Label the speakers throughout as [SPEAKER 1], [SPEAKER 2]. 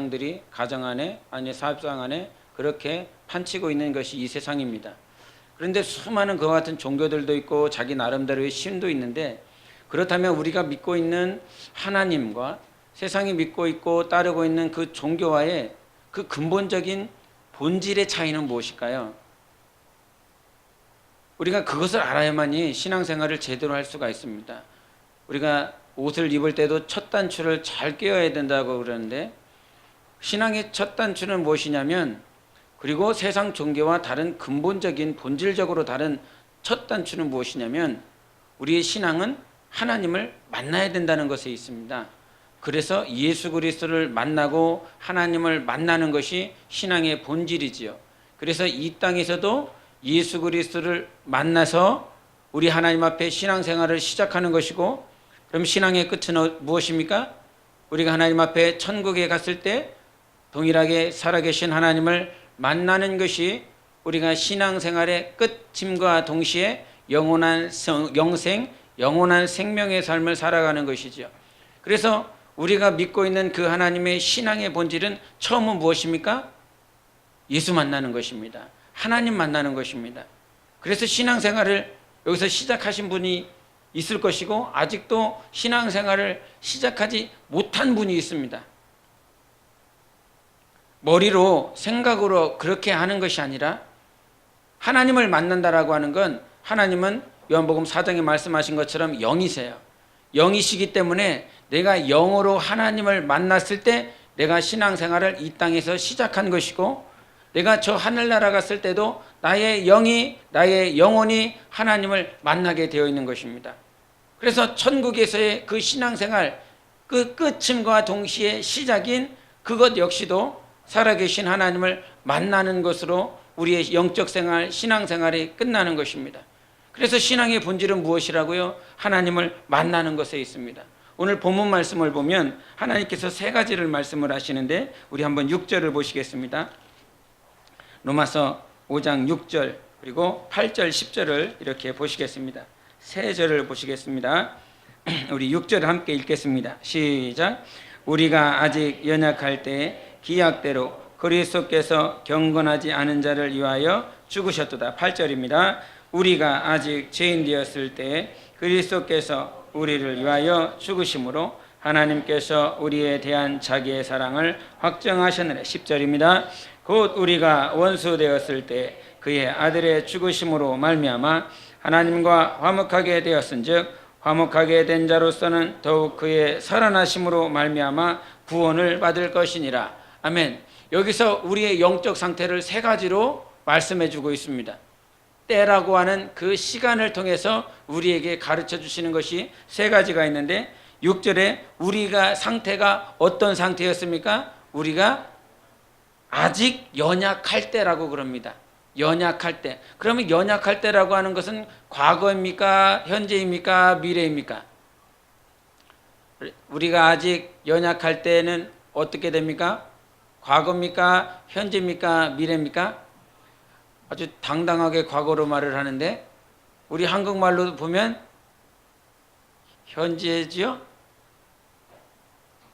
[SPEAKER 1] 현상들이 가정 안에 아니 사업상 안에 그렇게 판치고 있는 것이 이 세상입니다. 그런데 수많은 그와 같은 종교들도 있고 자기 나름대로의 신도 있는데, 그렇다면 우리가 믿고 있는 하나님과 세상이 믿고 있고 따르고 있는 그 종교와의 그 근본적인 본질의 차이는 무엇일까요? 우리가 그것을 알아야만이 신앙생활을 제대로 할 수가 있습니다. 우리가 옷을 입을 때도 첫 단추를 잘 꿰어야 된다고 그러는데, 신앙의 첫 단추는 무엇이냐면, 그리고 세상 종교와 다른 근본적인 본질적으로 다른 첫 단추는 무엇이냐면, 우리의 신앙은 하나님을 만나야 된다는 것에 있습니다. 그래서 예수 그리스도를 만나고 하나님을 만나는 것이 신앙의 본질이지요. 그래서 이 땅에서도 예수 그리스도를 만나서 우리 하나님 앞에 신앙생활을 시작하는 것이고, 그럼 신앙의 끝은 무엇입니까? 우리가 하나님 앞에 천국에 갔을 때 동일하게 살아계신 하나님을 만나는 것이 우리가 신앙생활의 끝임과 동시에 영원한 영생, 영원한 생명의 삶을 살아가는 것이죠. 그래서 우리가 믿고 있는 그 하나님의 신앙의 본질은 처음은 무엇입니까? 예수 만나는 것입니다. 하나님 만나는 것입니다. 그래서 신앙생활을 여기서 시작하신 분이 있을 것이고, 아직도 신앙생활을 시작하지 못한 분이 있습니다. 머리로 생각으로 그렇게 하는 것이 아니라 하나님을 만난다라고 하는 건, 하나님은 요한복음 4장에 말씀하신 것처럼 영이세요. 영이시기 때문에 내가 영으로 하나님을 만났을 때 내가 신앙생활을 이 땅에서 시작한 것이고, 내가 저 하늘나라 갔을 때도 나의 영이, 나의 영혼이 하나님을 만나게 되어 있는 것입니다. 그래서 천국에서의 그 신앙생활, 그 끝임과 동시에 시작인 그것 역시도 살아계신 하나님을 만나는 것으로 우리의 영적 생활, 신앙생활이 끝나는 것입니다. 그래서 신앙의 본질은 무엇이라고요? 하나님을 만나는 것에 있습니다. 오늘 본문 말씀을 보면 하나님께서 세 가지를 말씀을 하시는데, 우리 한번 6절을 보시겠습니다. 로마서 5장 6절 그리고 8절 10절을 이렇게 보시겠습니다. 세 절을 보시겠습니다. 우리 6절을 함께 읽겠습니다. 시작. 우리가 아직 연약할 때 기약대로 그리스도께서 경건하지 않은 자를 위하여 죽으셨도다. 8절입니다. 우리가 아직 죄인 되었을 때 그리스도께서 우리를 위하여 죽으심으로 하나님께서 우리에 대한 자기의 사랑을 확정하셨느라. 10절입니다. 곧 우리가 원수 되었을 때 그의 아들의 죽으심으로 말미암아 하나님과 화목하게 되었은즉, 화목하게 된 자로서는 더욱 그의 살아나심으로 말미암아 구원을 받을 것이니라. 아멘. 여기서 우리의 영적 상태를 세 가지로 말씀해 주고 있습니다. 때라고 하는 그 시간을 통해서 우리에게 가르쳐 주시는 것이 세 가지가 있는데, 6절에 우리가 상태가 어떤 상태였습니까? 우리가 아직 연약할 때라고 그럽니다. 연약할 때. 그러면 연약할 때라고 하는 것은 과거입니까? 현재입니까? 미래입니까? 우리가 아직 연약할 때는 어떻게 됩니까? 과거입니까? 현재입니까? 미래입니까? 아주 당당하게 과거로 말을 하는데, 우리 한국말로 보면 현재지요?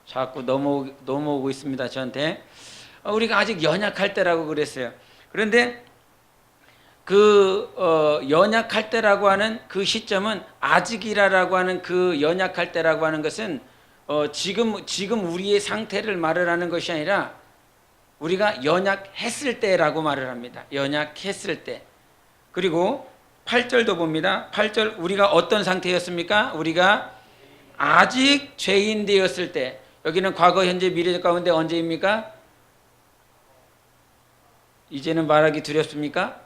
[SPEAKER 1] 자꾸 넘어오고 있습니다, 저한테. 우리가 아직 연약할 때라고 그랬어요. 그런데 연약할 때라고 하는 그 시점은, 아직이라고 하는 그 연약할 때라고 하는 것은 지금 우리의 상태를 말을 하는 것이 아니라 우리가 연약했을 때라고 말을 합니다. 연약했을 때. 그리고 8절도 봅니다. 8절, 우리가 어떤 상태였습니까? 우리가 아직 죄인 되었을 때. 여기는 과거, 현재, 미래 가운데 언제입니까? 이제는 말하기 두렵습니까?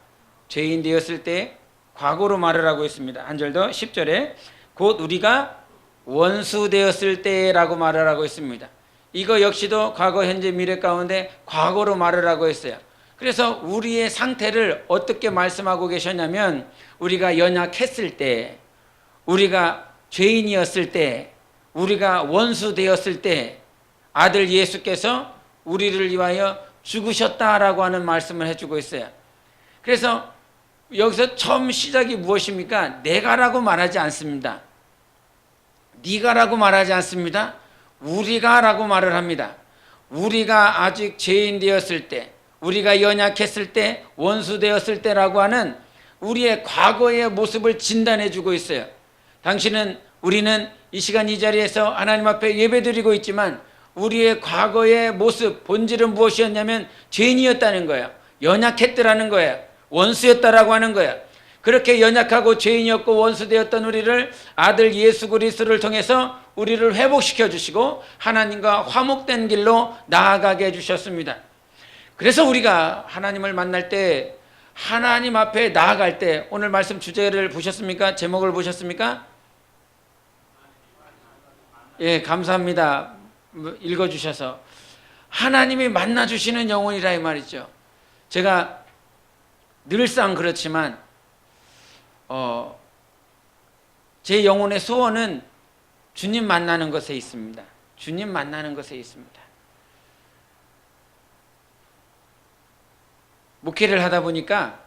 [SPEAKER 1] 죄인 되었을 때 과거로 말을 하고 있습니다. 한 절 더, 10절에 곧 우리가 원수 되었을 때라고 말을 하고 있습니다. 이거 역시도 과거, 현재, 미래 가운데 과거로 말을 하고 있어요. 그래서 우리의 상태를 어떻게 말씀하고 계셨냐면, 우리가 연약했을 때, 우리가 죄인이었을 때, 우리가 원수 되었을 때 아들 예수께서 우리를 위하여 죽으셨다라고 하는 말씀을 해주고 있어요. 그래서 여기서 처음 시작이 무엇입니까? 내가라고 말하지 않습니다. 네가라고 말하지 않습니다. 우리가라고 말을 합니다. 우리가 아직 죄인 되었을 때, 우리가 연약했을 때, 원수 되었을 때라고 하는 우리의 과거의 모습을 진단해 주고 있어요. 우리는 이 시간 이 자리에서 하나님 앞에 예배드리고 있지만 우리의 과거의 모습, 본질은 무엇이었냐면 죄인이었다는 거예요. 연약했더라는 거예요. 원수였다라고 하는 거예요. 그렇게 연약하고 죄인이었고 원수되었던 우리를 아들 예수 그리스도를 통해서 우리를 회복시켜 주시고 하나님과 화목된 길로 나아가게 해주셨습니다. 그래서 우리가 하나님을 만날 때, 하나님 앞에 나아갈 때, 오늘 말씀 주제를 보셨습니까? 제목을 보셨습니까? 예, 감사합니다. 읽어주셔서. 하나님이 만나주시는 영혼이라 이 말이죠. 제가 늘상 그렇지만 제 영혼의 소원은 주님 만나는 것에 있습니다. 주님 만나는 것에 있습니다. 목회를 하다 보니까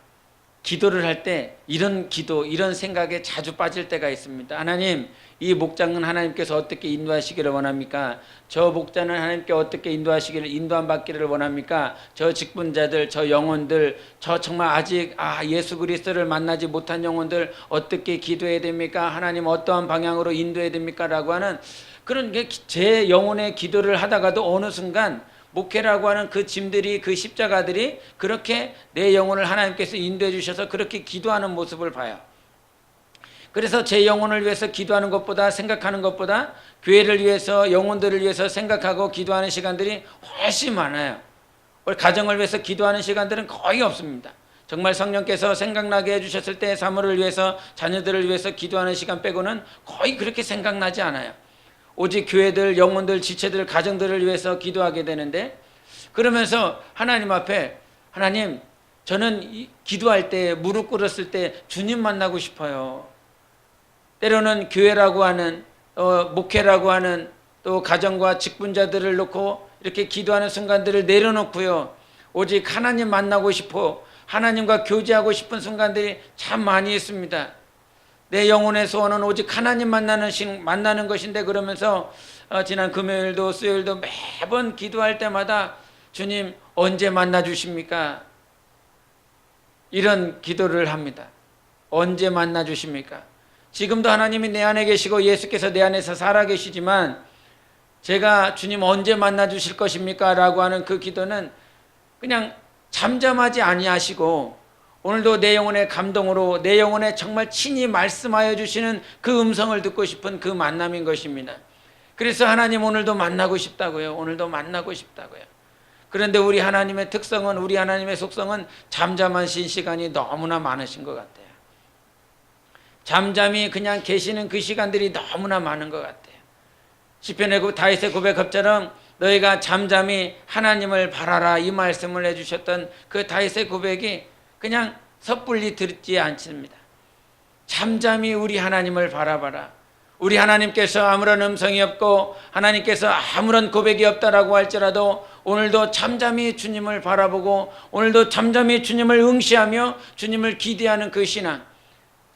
[SPEAKER 1] 기도를 할 때 이런 기도, 이런 생각에 자주 빠질 때가 있습니다. 하나님, 이 목장은 하나님께서 어떻게 인도하시기를 원합니까? 저 목자는 하나님께 어떻게 인도함 받기를 원합니까? 저 직분자들, 저 영혼들, 저 정말 아직 예수 그리스도를 만나지 못한 영혼들 어떻게 기도해야 됩니까? 하나님 어떠한 방향으로 인도해야 됩니까? 라고 하는 그런 게 제 영혼의 기도를 하다가도 어느 순간 목회라고 하는 그 짐들이, 그 십자가들이 그렇게 내 영혼을 하나님께서 인도해 주셔서 그렇게 기도하는 모습을 봐요. 그래서 제 영혼을 위해서 기도하는 것보다, 생각하는 것보다 교회를 위해서, 영혼들을 위해서 생각하고 기도하는 시간들이 훨씬 많아요. 우리 가정을 위해서 기도하는 시간들은 거의 없습니다. 정말 성령께서 생각나게 해주셨을 때 사모를 위해서, 자녀들을 위해서 기도하는 시간 빼고는 거의 그렇게 생각나지 않아요. 오직 교회들, 영혼들, 지체들, 가정들을 위해서 기도하게 되는데, 그러면서 하나님 앞에, 하나님, 저는 기도할 때, 무릎 꿇었을 때 주님 만나고 싶어요. 때로는 교회라고 하는, 목회라고 하는 또 가정과 직분자들을 놓고 이렇게 기도하는 순간들을 내려놓고요, 오직 하나님 만나고 싶어, 하나님과 교제하고 싶은 순간들이 참 많이 있습니다. 내 영혼의 소원은 오직 하나님 만나는 것인데, 그러면서 지난 금요일도 수요일도 매번 기도할 때마다 주님 언제 만나 주십니까? 이런 기도를 합니다. 언제 만나 주십니까? 지금도 하나님이 내 안에 계시고 예수께서 내 안에서 살아 계시지만 제가 주님 언제 만나 주실 것입니까? 라고 하는 그 기도는 그냥 잠잠하지 아니하시고, 오늘도 내 영혼의 감동으로, 내 영혼에 정말 친히 말씀하여 주시는 그 음성을 듣고 싶은 그 만남인 것입니다. 그래서 하나님 오늘도 만나고 싶다고요. 오늘도 만나고 싶다고요. 그런데 우리 하나님의 특성은, 우리 하나님의 속성은 잠잠하신 시간이 너무나 많으신 것 같아요. 잠잠히 그냥 계시는 그 시간들이 너무나 많은 것 같아요. 시편의 다윗의 고백처럼 너희가 잠잠히 하나님을 바라라, 이 말씀을 해주셨던 그 다윗의 고백이 그냥 섣불리 듣지 않습니다. 잠잠히 우리 하나님을 바라봐라. 우리 하나님께서 아무런 음성이 없고 하나님께서 아무런 고백이 없다라고 할지라도 오늘도 잠잠히 주님을 바라보고, 오늘도 잠잠히 주님을 응시하며 주님을 기대하는 그 신앙,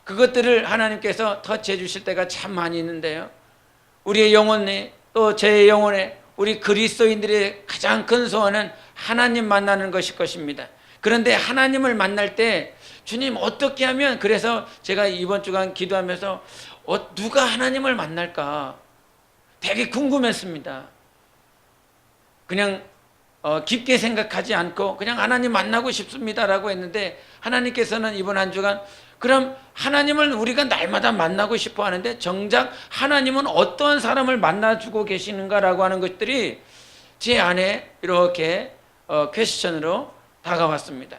[SPEAKER 1] 그것들을 하나님께서 터치해 주실 때가 참 많이 있는데요, 우리의 영혼에, 또 제 영혼에, 우리 그리스도인들의 가장 큰 소원은 하나님 만나는 것일 것입니다. 그런데 하나님을 만날 때 주님 어떻게 하면, 그래서 제가 이번 주간 기도하면서 누가 하나님을 만날까 되게 궁금했습니다. 그냥 깊게 생각하지 않고 그냥 하나님 만나고 싶습니다라고 했는데, 하나님께서는 이번 한 주간 그럼 하나님을 우리가 날마다 만나고 싶어 하는데 정작 하나님은 어떠한 사람을 만나주고 계시는가라고 하는 것들이 제 안에 이렇게 퀘스천으로 다가왔습니다.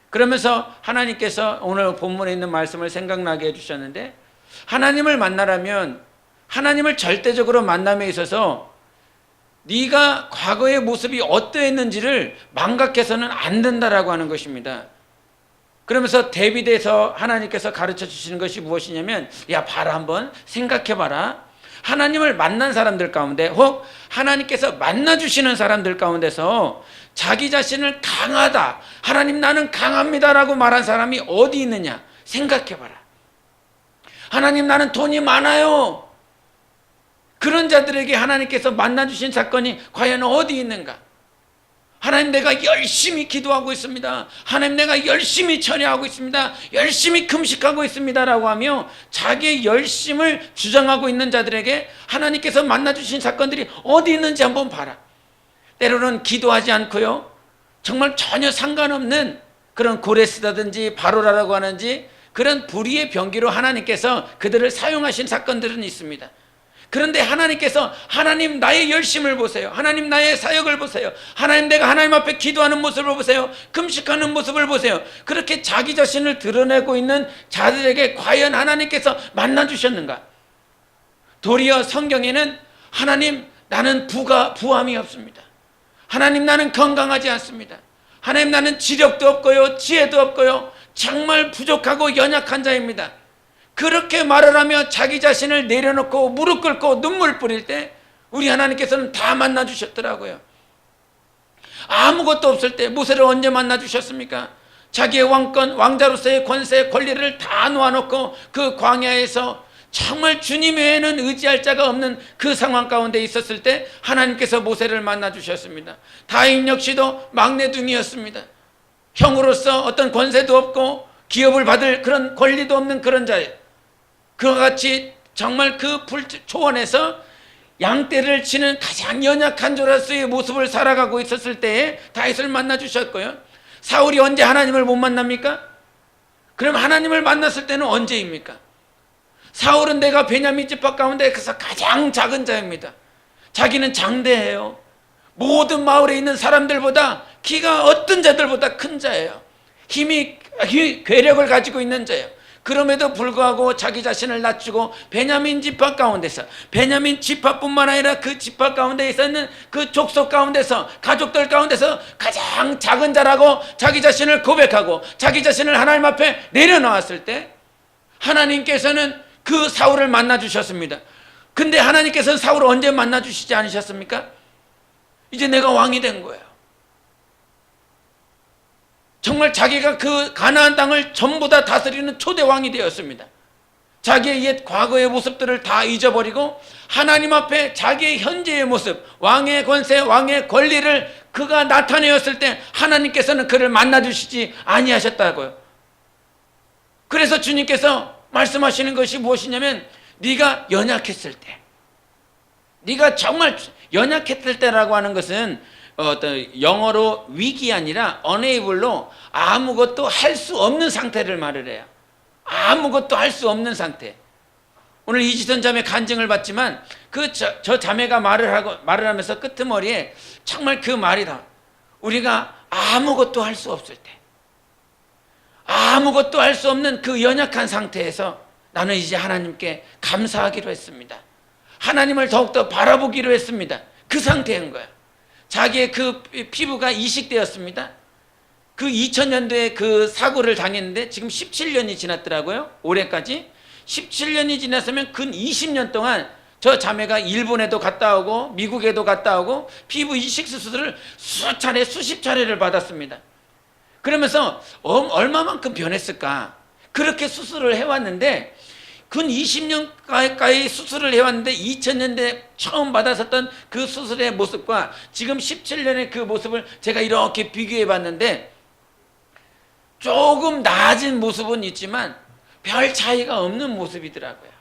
[SPEAKER 1] 그러면서 하나님께서 오늘 본문에 있는 말씀을 생각나게 해주셨는데, 하나님을 만나려면 하나님을 절대적으로 만남에 있어서 네가 과거의 모습이 어떠했는지를 망각해서는 안 된다라고 하는 것입니다. 그러면서 데비드에서 하나님께서 가르쳐 주시는 것이 무엇이냐면, 야 봐라, 한번 생각해 봐라. 하나님을 만난 사람들 가운데, 혹 하나님께서 만나주시는 사람들 가운데서 자기 자신을 강하다, 하나님 나는 강합니다라고 말한 사람이 어디 있느냐 생각해 봐라. 하나님 나는 돈이 많아요, 그런 자들에게 하나님께서 만나주신 사건이 과연 어디 있는가? 하나님, 내가 열심히 기도하고 있습니다. 하나님, 내가 열심히 철야하고 있습니다. 열심히 금식하고 있습니다 라고 하며 자기의 열심을 주장하고 있는 자들에게 하나님께서 만나주신 사건들이 어디 있는지 한번 봐라. 때로는 기도하지 않고요, 정말 전혀 상관없는 그런 고레스다든지 바로라라고 하는지 그런 불의의 병기로 하나님께서 그들을 사용하신 사건들은 있습니다. 그런데 하나님께서, 하나님 나의 열심을 보세요. 하나님 나의 사역을 보세요. 하나님 내가 하나님 앞에 기도하는 모습을 보세요. 금식하는 모습을 보세요. 그렇게 자기 자신을 드러내고 있는 자들에게 과연 하나님께서 만나주셨는가? 도리어 성경에는 하나님, 나는 부함이 없습니다. 하나님, 나는 건강하지 않습니다. 하나님, 나는 지력도 없고요, 지혜도 없고요, 정말 부족하고 연약한 자입니다. 그렇게 말을 하며 자기 자신을 내려놓고 무릎 꿇고 눈물 뿌릴 때 우리 하나님께서는 다 만나주셨더라고요. 아무것도 없을 때 모세를 언제 만나주셨습니까? 자기의 왕권, 왕자로서의 권세, 권리를 다 놓아놓고 그 광야에서 정말 주님 외에는 의지할 자가 없는 그 상황 가운데 있었을 때 하나님께서 모세를 만나주셨습니다. 다윗 역시도 막내둥이였습니다. 형으로서 어떤 권세도 없고 기업을 받을 그런 권리도 없는 그런 자예요. 그와 같이 정말 그 초원에서 양떼를 치는 가장 연약한 자로서의 모습을 살아가고 있었을 때에 다윗을 만나주셨고요. 사울이 언제 하나님을 못 만납니까? 그럼 하나님을 만났을 때는 언제입니까? 사울은 내가 베냐민 지파 가운데서 가장 작은 자입니다. 자기는 장대해요. 모든 마을에 있는 사람들보다 키가 어떤 자들보다 큰 자예요. 괴력을 가지고 있는 자예요. 그럼에도 불구하고 자기 자신을 낮추고 베냐민 지파 가운데서, 베냐민 지파뿐만 아니라 그 지파 가운데 있는 그 족속 가운데서, 가족들 가운데서 가장 작은 자라고 자기 자신을 고백하고 자기 자신을 하나님 앞에 내려놓았을 때 하나님께서는 그 사울을 만나주셨습니다. 근데 하나님께서는 사울을 언제 만나주시지 않으셨습니까? 이제 내가 왕이 된 거예요. 정말 자기가 그 가나안 땅을 전부 다 다스리는 초대 왕이 되었습니다. 자기의 옛 과거의 모습들을 다 잊어버리고 하나님 앞에 자기의 현재의 모습, 왕의 권세, 왕의 권리를 그가 나타내었을 때 하나님께서는 그를 만나주시지 아니하셨다고요. 그래서 주님께서 말씀하시는 것이 무엇이냐면, 네가 연약했을 때, 네가 정말 연약했을 때라고 하는 것은 어떤 영어로 위기 아니라 unable로 아무것도 할 수 없는 상태를 말을 해요. 아무것도 할 수 없는 상태. 오늘 이지선 자매 간증을 받지만 저 자매가 말을 하면서 끄트머리에 정말 그 말이다. 우리가 아무것도 할 수 없을 때, 아무것도 할 수 없는 그 연약한 상태에서 나는 이제 하나님께 감사하기로 했습니다. 하나님을 더욱더 바라보기로 했습니다. 그 상태인 거예요. 자기의 그 피부가 이식되었습니다. 그 2000년도에 그 사고를 당했는데 지금 17년이 지났더라고요. 올해까지 17년이 지났으면 근 20년 동안 저 자매가 일본에도 갔다 오고 미국에도 갔다 오고 피부 이식 수술을 수십 차례를 받았습니다. 그러면서 얼마만큼 변했을까? 그렇게 수술을 해왔는데 근 20년 가까이 수술을 해왔는데 2000년대 처음 받았었던 그 수술의 모습과 지금 17년의 그 모습을 제가 이렇게 비교해 봤는데 조금 나아진 모습은 있지만 별 차이가 없는 모습이더라고요.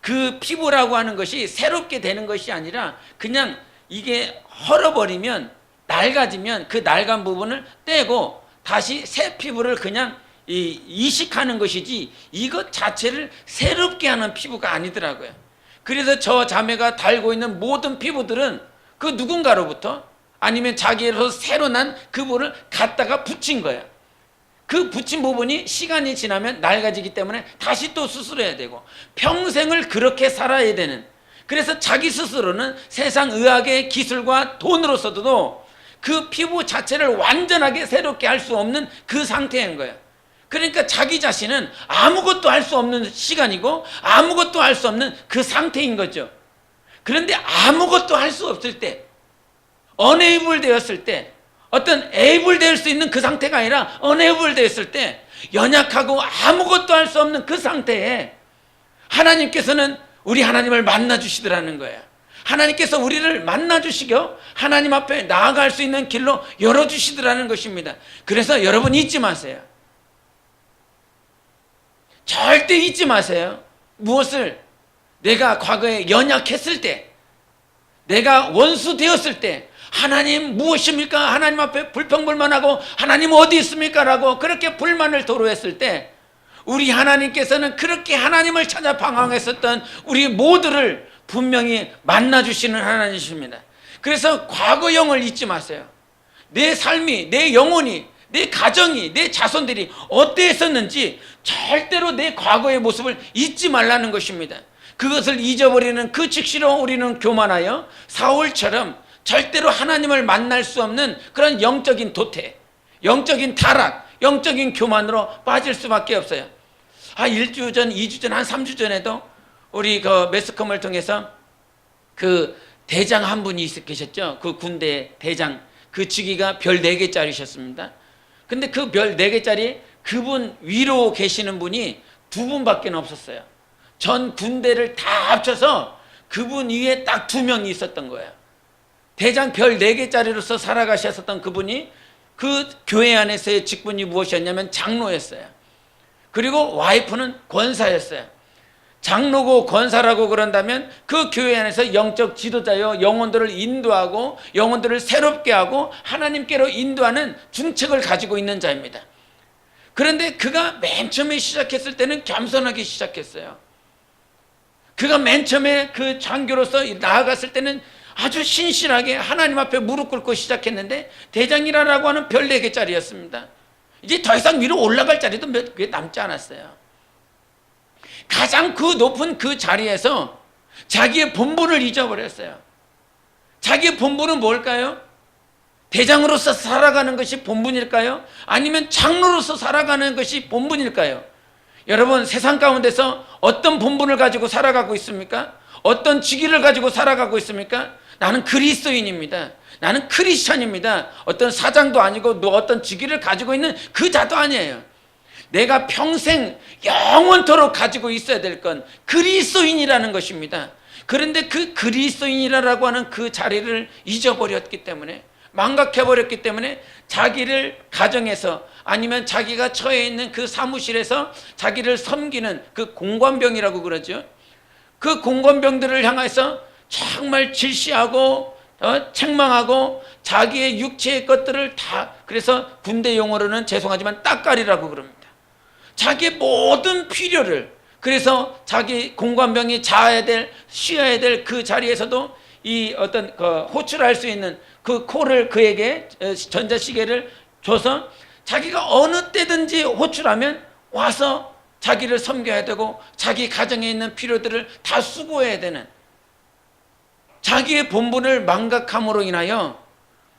[SPEAKER 1] 그 피부라고 하는 것이 새롭게 되는 것이 아니라 그냥 이게 헐어버리면, 낡아지면 그 낡은 부분을 떼고 다시 새 피부를 그냥 이식하는 것이지 이것 자체를 새롭게 하는 피부가 아니더라고요. 그래서 저 자매가 달고 있는 모든 피부들은 그 누군가로부터 아니면 자기로서 새로 난 그 부분을 갖다가 붙인 거예요. 그 붙인 부분이 시간이 지나면 낡아지기 때문에 다시 또 수술해야 되고 평생을 그렇게 살아야 되는, 그래서 자기 스스로는 세상 의학의 기술과 돈으로서도 그 피부 자체를 완전하게 새롭게 할 수 없는 그 상태인 거예요. 그러니까 자기 자신은 아무것도 할 수 없는 시간이고 아무것도 할 수 없는 그 상태인 거죠. 그런데 아무것도 할 수 없을 때, unable 되었을 때, 어떤 able 될 수 있는 그 상태가 아니라 unable 되었을 때, 연약하고 아무것도 할 수 없는 그 상태에 하나님께서는 우리 하나님을 만나 주시더라는 거예요. 하나님께서 우리를 만나 주시고 하나님 앞에 나아갈 수 있는 길로 열어주시더라는 것입니다. 그래서 여러분 잊지 마세요. 절대 잊지 마세요. 무엇을? 내가 과거에 연약했을 때, 내가 원수 되었을 때 하나님 무엇입니까? 하나님 앞에 불평불만하고 하나님 어디 있습니까? 라고 그렇게 불만을 토로했을 때 우리 하나님께서는 그렇게 하나님을 찾아 방황했었던 우리 모두를 분명히 만나주시는 하나님이십니다. 그래서 과거형을 잊지 마세요. 내 삶이, 내 영혼이, 내 가정이, 내 자손들이 어떠했었는지 절대로 내 과거의 모습을 잊지 말라는 것입니다. 그것을 잊어버리는 그 즉시로 우리는 교만하여 사울처럼 절대로 하나님을 만날 수 없는 그런 영적인 도태, 영적인 타락, 영적인 교만으로 빠질 수밖에 없어요. 1주 전, 2주 전, 한 3주 전에도 우리 그 매스컴을 통해서 그 대장 한 분이 계셨죠. 그 군대 대장, 그 직위가 별 4개짜리셨습니다. 근데 그 별 4개짜리 그분 위로 계시는 분이 2분밖에 없었어요. 전 군대를 다 합쳐서 그분 위에 딱 2명이 있었던 거예요. 대장 별 4개짜리로서 살아가셨던 그분이 그 교회 안에서의 직분이 무엇이었냐면 장로였어요. 그리고 와이프는 권사였어요. 장로고 권사라고 그런다면 그 교회 안에서 영적 지도자요, 영혼들을 인도하고 영혼들을 새롭게 하고 하나님께로 인도하는 중책을 가지고 있는 자입니다. 그런데 그가 맨 처음에 시작했을 때는 겸손하게 시작했어요. 그가 맨 처음에 그 장교로서 나아갔을 때는 아주 신실하게 하나님 앞에 무릎 꿇고 시작했는데 대장이라고 하는 별 4개짜리였습니다. 이제 더 이상 위로 올라갈 자리도 몇 개 남지 않았어요. 가장 그 높은 그 자리에서 자기의 본분을 잊어버렸어요. 자기의 본분은 뭘까요? 대장으로서 살아가는 것이 본분일까요? 아니면 장로로서 살아가는 것이 본분일까요? 여러분, 세상 가운데서 어떤 본분을 가지고 살아가고 있습니까? 어떤 직위를 가지고 살아가고 있습니까? 나는 그리스도인입니다. 나는 크리스천입니다. 어떤 사장도 아니고 어떤 직위를 가지고 있는 그 자도 아니에요. 내가 평생 영원토록 가지고 있어야 될 건 그리스도인이라는 것입니다. 그런데 그 그리스도인이라고 하는 그 자리를 잊어버렸기 때문에, 망각해버렸기 때문에 자기를 가정에서 아니면 자기가 처해 있는 그 사무실에서 자기를 섬기는 그 공관병이라고 그러죠. 그 공관병들을 향해서 정말 질시하고 책망하고 자기의 육체의 것들을 다, 그래서 군대 용어로는 죄송하지만 따까리라고 그럽니다. 자기의 모든 필요를, 그래서 자기 공관병이 자야 될, 쉬어야 될 그 자리에서도 이 어떤 호출할 수 있는 그 코를 그에게 전자시계를 줘서 자기가 어느 때든지 호출하면 와서 자기를 섬겨야 되고 자기 가정에 있는 필요들을 다 수고해야 되는, 자기의 본분을 망각함으로 인하여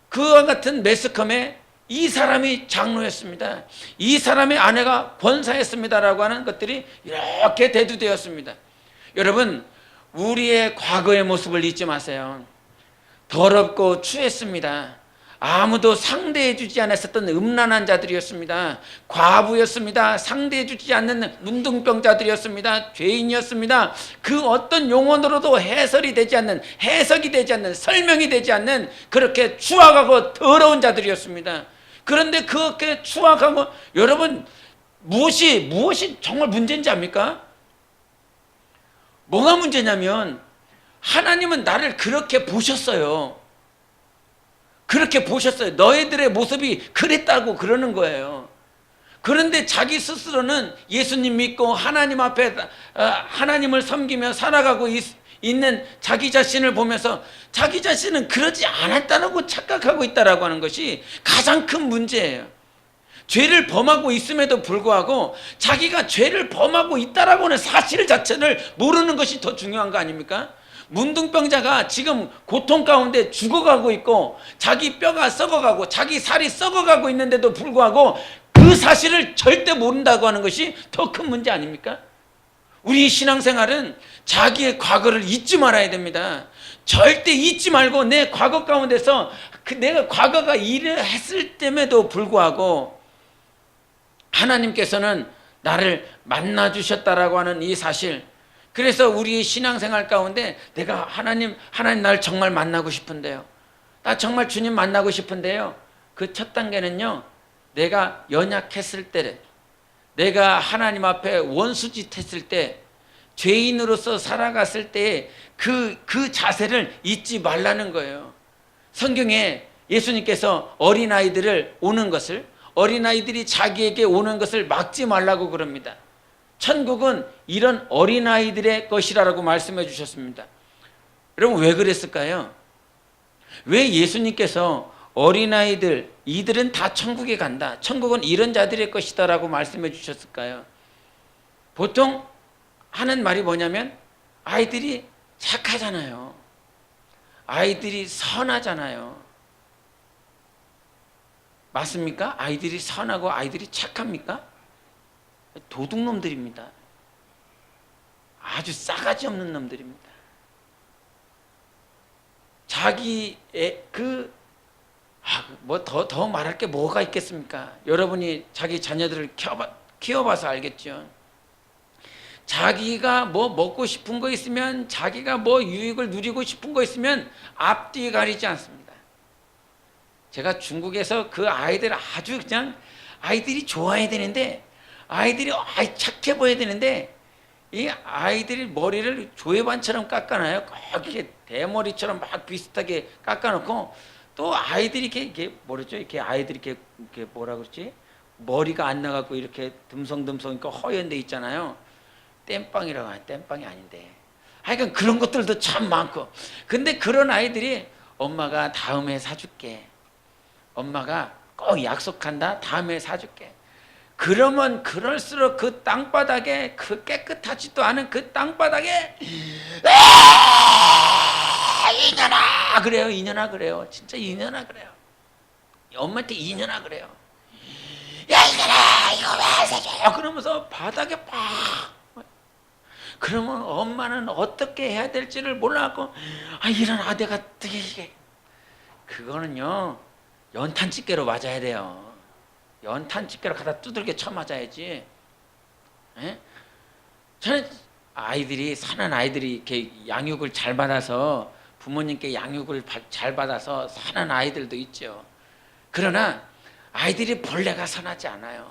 [SPEAKER 1] 그와 같은 매스컴에 이 사람이 장로였습니다, 이 사람의 아내가 권사였습니다라고 하는 것들이 이렇게 대두되었습니다. 여러분, 우리의 과거의 모습을 잊지 마세요. 더럽고 추했습니다. 아무도 상대해주지 않았었던 음란한 자들이었습니다. 과부였습니다. 상대해주지 않는 문둥병자들이었습니다. 죄인이었습니다. 그 어떤 용언으로도 해설이 되지 않는, 해석이 되지 않는, 설명이 되지 않는 그렇게 추악하고 더러운 자들이었습니다. 그런데 그렇게 추악하고, 여러분, 무엇이 정말 문제인지 압니까? 뭐가 문제냐면 하나님은 나를 그렇게 보셨어요. 그렇게 보셨어요. 너희들의 모습이 그랬다고 그러는 거예요. 그런데 자기 스스로는 예수님 믿고 하나님 앞에 하나님을 섬기며 살아가고 있는 자기 자신을 보면서 자기 자신은 그러지 않았다고 착각하고 있다라고 하는 것이 가장 큰 문제예요. 죄를 범하고 있음에도 불구하고 자기가 죄를 범하고 있다라고 하는 사실 자체를 모르는 것이 더 중요한 거 아닙니까? 문둥병자가 지금 고통 가운데 죽어가고 있고 자기 뼈가 썩어가고 자기 살이 썩어가고 있는데도 불구하고 그 사실을 절대 모른다고 하는 것이 더 큰 문제 아닙니까? 우리 신앙생활은 자기의 과거를 잊지 말아야 됩니다. 절대 잊지 말고 내 과거 가운데서 내가 과거가 이랬을 때에도 불구하고 하나님께서는 나를 만나 주셨다라고 하는 이 사실, 그래서 우리 신앙생활 가운데 내가 하나님 날 정말 만나고 싶은데요. 나 정말 주님 만나고 싶은데요. 그 첫 단계는요. 내가 연약했을 때, 내가 하나님 앞에 원수짓 했을 때, 죄인으로서 살아갔을 때 그 자세를 잊지 말라는 거예요. 성경에 예수님께서 어린아이들을 오는 것을, 어린아이들이 자기에게 오는 것을 막지 말라고 그럽니다. 천국은 이런 어린아이들의 것이라고 말씀해 주셨습니다. 여러분 왜 그랬을까요? 왜 예수님께서 어린아이들, 이들은 다 천국에 간다, 천국은 이런 자들의 것이다 라고 말씀해 주셨을까요? 보통 하는 말이 뭐냐면 아이들이 착하잖아요. 아이들이 선하잖아요. 맞습니까? 아이들이 선하고 아이들이 착합니까? 도둑놈들입니다. 아주 싸가지 없는 놈들입니다. 자기의 더 말할 게 뭐가 있겠습니까? 여러분이 자기 자녀들을 키워봐서 알겠죠. 자기가 뭐 먹고 싶은 거 있으면, 자기가 뭐 유익을 누리고 싶은 거 있으면 앞뒤 가리지 않습니다. 제가 중국에서 그 아이들 아주 그냥 아이들이 좋아야 되는데, 아이들이 착해 보여야 되는데, 이 아이들이 머리를 조회반처럼 깎아놔요. 꼭 이렇게 대머리처럼 막 비슷하게 깎아놓고, 또 아이들이 이렇게 뭐랬죠? 이렇게 아이들이 이렇게 뭐라 그러지? 머리가 안 나가고 이렇게 듬성듬성 허연 데 있잖아요. 땜빵이라고 하는, 땜빵이 아닌데. 하여간 그런 것들도 참 많고. 근데 그런 아이들이 엄마가 다음에 사줄게. 엄마가 꼭 약속한다. 다음에 사줄게. 그러면 그럴수록 그 땅바닥에, 그 깨끗하지도 않은 그 땅바닥에 이년아 그래요. 이년아 그래요. 진짜 이년아 그래요. 엄마한테 이년아 그래요. 야 이년아 이거 왜 사줘요? 그러면서 바닥에 팍. 그러면 엄마는 어떻게 해야 될지를 몰라갖고 이런 아대가 되게, 그거는요 연탄 집게로 맞아야 돼요. 연탄 집게로 갖다 두들겨 쳐 맞아야지. 에? 저는 아이들이, 사는 아이들이 이렇게 양육을 잘 받아서, 부모님께 양육을 잘 받아서 사는 아이들도 있죠. 그러나 아이들이 본래가 선하지 않아요.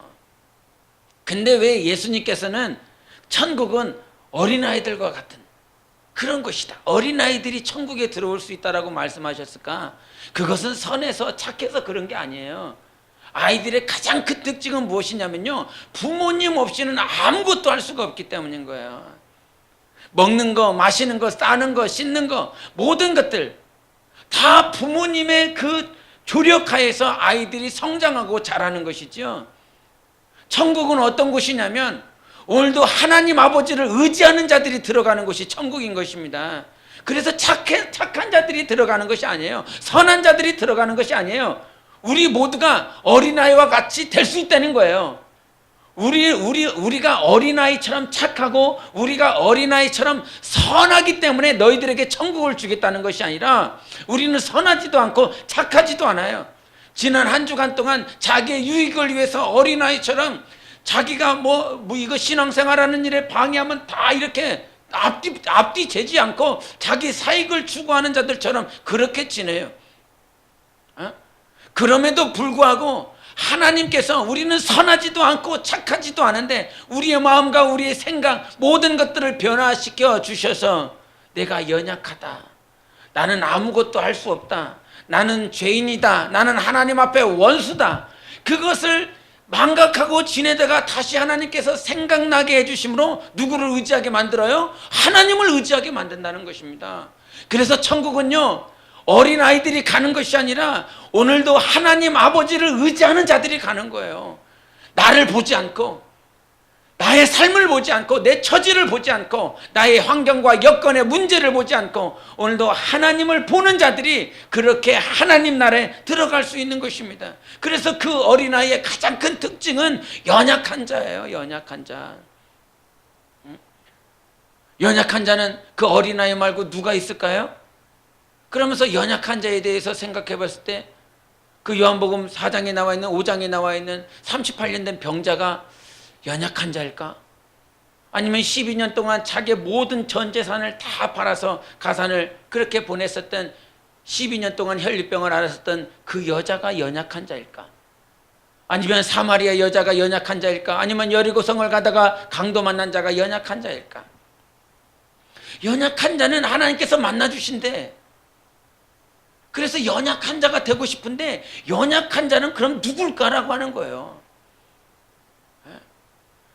[SPEAKER 1] 근데 왜 예수님께서는 천국은 어린아이들과 같은 그런 것이다, 어린아이들이 천국에 들어올 수 있다라고 말씀하셨을까? 그것은 선해서 착해서 그런 게 아니에요. 아이들의 가장 큰 특징은 무엇이냐면요, 부모님 없이는 아무것도 할 수가 없기 때문인 거예요. 먹는 거, 마시는 거, 싸는 거, 씻는 거, 모든 것들 다 부모님의 그 조력하에서 아이들이 성장하고 자라는 것이죠. 천국은 어떤 곳이냐면 오늘도 하나님 아버지를 의지하는 자들이 들어가는 곳이 천국인 것입니다. 그래서 착한 자들이 들어가는 것이 아니에요. 선한 자들이 들어가는 것이 아니에요. 우리 모두가 어린아이와 같이 될 수 있다는 거예요. 우리가 어린아이처럼 착하고 우리가 어린아이처럼 선하기 때문에 너희들에게 천국을 주겠다는 것이 아니라, 우리는 선하지도 않고 착하지도 않아요. 지난 한 주간 동안 자기의 유익을 위해서 어린아이처럼 자기가 이거 신앙생활하는 일에 방해하면 다 이렇게 앞뒤 재지 않고 자기 사익을 추구하는 자들처럼 그렇게 지내요. 그럼에도 불구하고 하나님께서 우리는 선하지도 않고 착하지도 않은데 우리의 마음과 우리의 생각 모든 것들을 변화시켜 주셔서, 내가 연약하다, 나는 아무것도 할 수 없다, 나는 죄인이다, 나는 하나님 앞에 원수다, 그것을 망각하고 지내다가 다시 하나님께서 생각나게 해주심으로 누구를 의지하게 만들어요? 하나님을 의지하게 만든다는 것입니다. 그래서 천국은요 어린아이들이 가는 것이 아니라 오늘도 하나님 아버지를 의지하는 자들이 가는 거예요. 나를 보지 않고, 나의 삶을 보지 않고, 내 처지를 보지 않고, 나의 환경과 여건의 문제를 보지 않고 오늘도 하나님을 보는 자들이 그렇게 하나님 나라에 들어갈 수 있는 것입니다. 그래서 그 어린아이의 가장 큰 특징은 연약한 자예요. 연약한 자. 연약한 자는 그 어린아이 말고 누가 있을까요? 그러면서 연약한 자에 대해서 생각해 봤을 때 그 요한복음 4장에 나와 있는, 5장에 나와 있는 38년 된 병자가 연약한 자일까? 아니면 12년 동안 자기의 모든 전 재산을 다 팔아서 가산을 그렇게 보냈었던 12년 동안 혈류병을 앓았었던 그 여자가 연약한 자일까? 아니면 사마리아 여자가 연약한 자일까? 아니면 여리고성을 가다가 강도 만난 자가 연약한 자일까? 연약한 자는 하나님께서 만나주신대. 그래서 연약한 자가 되고 싶은데 연약한 자는 그럼 누굴까라고 하는 거예요.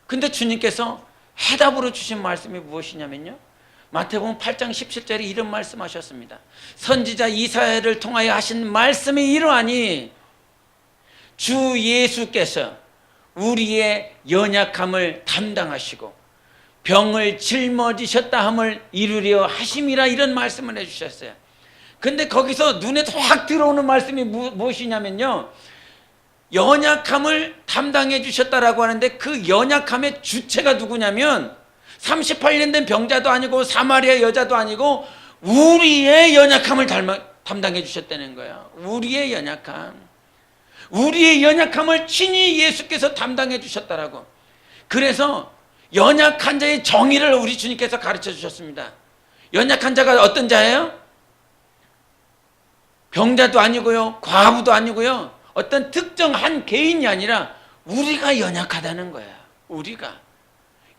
[SPEAKER 1] 근데 주님께서 해답으로 주신 말씀이 무엇이냐면요, 마태복음 8장 17절에 이런 말씀하셨습니다. 선지자 이사야를 통하여 하신 말씀이 이러하니 주 예수께서 우리의 연약함을 담당하시고 병을 짊어지셨다 함을 이루려 하심이라, 이런 말씀을 해주셨어요. 근데 거기서 눈에 확 들어오는 말씀이 무엇이냐면요, 연약함을 담당해 주셨다라고 하는데 그 연약함의 주체가 누구냐면 38년 된 병자도 아니고 사마리아 여자도 아니고 우리의 연약함을 담당해 주셨다는 거예요. 우리의 연약함을 친히 예수께서 담당해 주셨다라고. 그래서 연약한 자의 정의를 우리 주님께서 가르쳐 주셨습니다. 연약한 자가 어떤 자예요? 병자도 아니고요, 과부도 아니고요, 어떤 특정한 개인이 아니라 우리가 연약하다는 거야. 우리가